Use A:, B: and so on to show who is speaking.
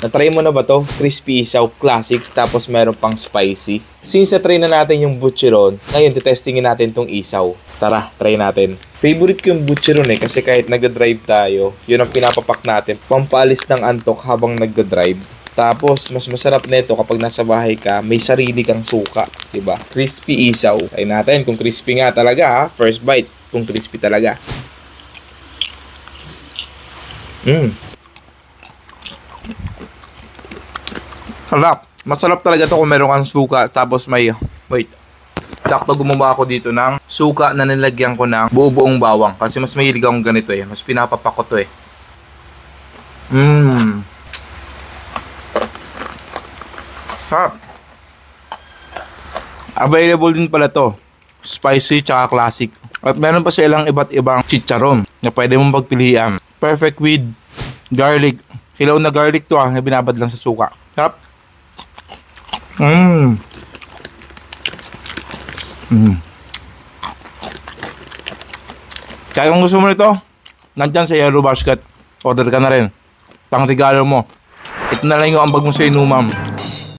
A: Na-try mo na ba to? Crispy isaw, classic, tapos meron pang spicy. Since na-try na natin yung butcheron, ngayon titestingin natin tong isaw. Tara, try natin. Favorite ko yung butcheron kasi kahit nagda-drive tayo, yun ang pinapapak natin. Pampalis ng antok habang nagda-drive. Tapos, mas masarap nito kapag nasa bahay ka, may sarili kang suka, diba? Crispy isaw. Try natin kung crispy nga talaga ha. First bite, kung crispy talaga. Sarap. Masarap talaga to kung meron kang suka. Tapos may, wait. Sakto gumawa ako dito ng suka na nilagyan ko ng buo-buong bawang. Kasi mas mahilig akong ganito eh. Mas pinapapak ko to eh. Sarap. Available din pala to. Spicy tsaka classic. At meron pa silang iba't ibang chicharon na pwede mong pagpilian. Perfect with garlic. Hilaw na garlic to na binabad lang sa suka. Sarap. Kaya kung gusto mo nito, nandyan sa Yellow Basket. Order ka na rin. Pang regalo mo. Ito na lang yung ambag mo sa inuman.